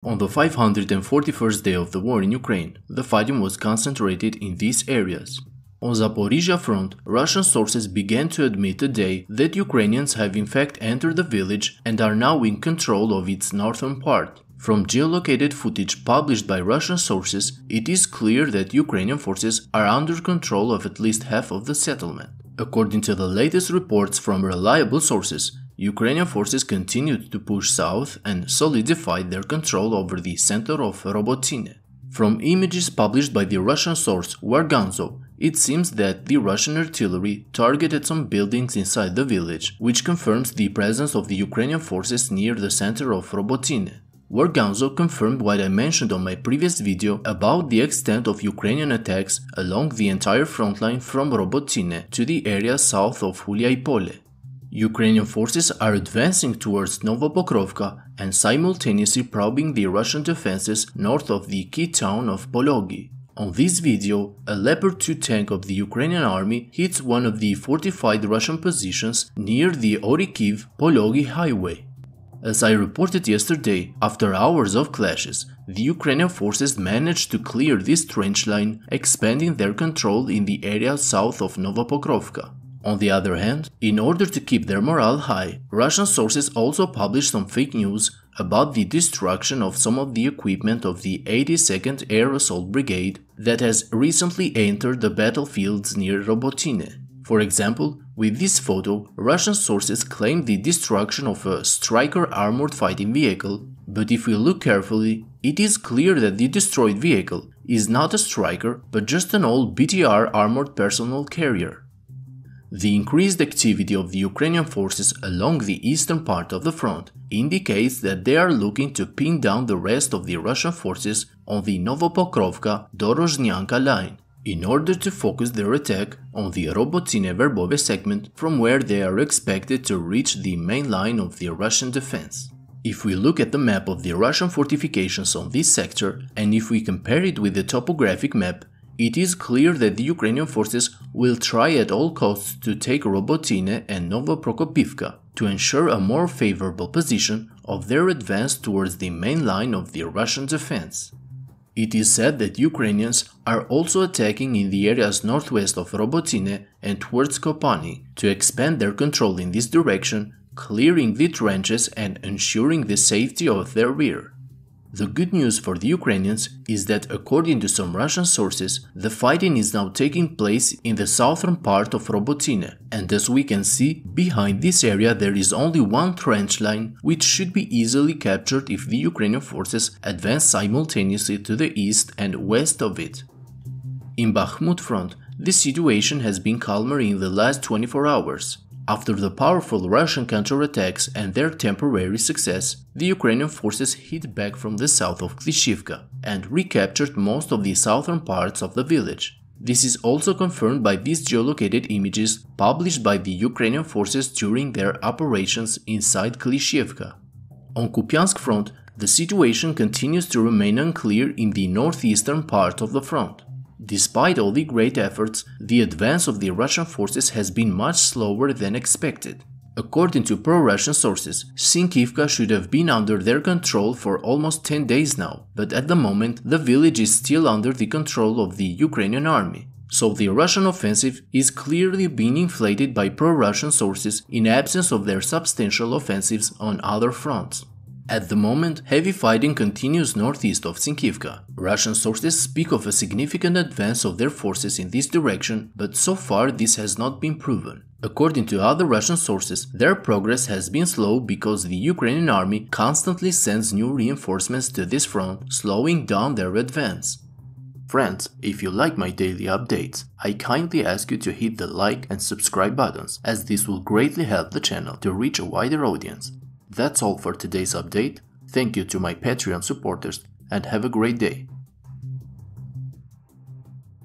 On the 541st day of the war in Ukraine, the fighting was concentrated in these areas. On Zaporizhzhia front, Russian sources began to admit today that Ukrainians have in fact entered the village and are now in control of its northern part. From geolocated footage published by Russian sources, it is clear that Ukrainian forces are under control of at least half of the settlement. According to the latest reports from reliable sources, Ukrainian forces continued to push south and solidified their control over the center of Robotyne. From images published by the Russian source Warganzo, it seems that the Russian artillery targeted some buildings inside the village, which confirms the presence of the Ukrainian forces near the center of Robotyne. Warganzo confirmed what I mentioned on my previous video about the extent of Ukrainian attacks along the entire front line from Robotyne to the area south of Huliaipole. Ukrainian forces are advancing towards Novopokrovka and simultaneously probing the Russian defenses north of the key town of Pologi. On this video, a Leopard 2 tank of the Ukrainian army hits one of the fortified Russian positions near the Orikhiv-Pologi highway. As I reported yesterday, after hours of clashes, the Ukrainian forces managed to clear this trench line, expanding their control in the area south of Novopokrovka. On the other hand, in order to keep their morale high, Russian sources also published some fake news about the destruction of some of the equipment of the 82nd Air Assault Brigade that has recently entered the battlefields near Robotyne. For example, with this photo, Russian sources claim the destruction of a Stryker armored fighting vehicle, but if we look carefully, it is clear that the destroyed vehicle is not a Stryker but just an old BTR armored personnel carrier. The increased activity of the Ukrainian forces along the eastern part of the front indicates that they are looking to pin down the rest of the Russian forces on the Novopokrovka-Dorozhnyanka line, in order to focus their attack on the Robotyne-Verbove segment from where they are expected to reach the main line of the Russian defense. If we look at the map of the Russian fortifications on this sector, and if we compare it with the topographic map, it is clear that the Ukrainian forces will try at all costs to take Robotyne and Novoprokopivka to ensure a more favorable position of their advance towards the main line of the Russian defense. It is said that Ukrainians are also attacking in the areas northwest of Robotyne and towards Kopani to expand their control in this direction, clearing the trenches and ensuring the safety of their rear. The good news for the Ukrainians is that, according to some Russian sources, the fighting is now taking place in the southern part of Robotyne, and as we can see, behind this area there is only one trench line which should be easily captured if the Ukrainian forces advance simultaneously to the east and west of it. In Bakhmut front, the situation has been calmer in the last 24 hours. After the powerful Russian counterattacks and their temporary success, the Ukrainian forces hit back from the south of Klishchiivka and recaptured most of the southern parts of the village. This is also confirmed by these geolocated images published by the Ukrainian forces during their operations inside Klishchiivka. On Kupyansk front, the situation continues to remain unclear in the northeastern part of the front. Despite all the great efforts, the advance of the Russian forces has been much slower than expected. According to pro-Russian sources, Klishchiivka should have been under their control for almost 10 days now, but at the moment the village is still under the control of the Ukrainian army. So the Russian offensive is clearly being inflated by pro-Russian sources in absence of their substantial offensives on other fronts. At the moment, heavy fighting continues northeast of Klishchiivka. Russian sources speak of a significant advance of their forces in this direction, but so far this has not been proven. According to other Russian sources, their progress has been slow because the Ukrainian army constantly sends new reinforcements to this front, slowing down their advance. Friends, if you like my daily updates, I kindly ask you to hit the like and subscribe buttons, as this will greatly help the channel to reach a wider audience. That's all for today's update. Thank you to my Patreon supporters and have a great day.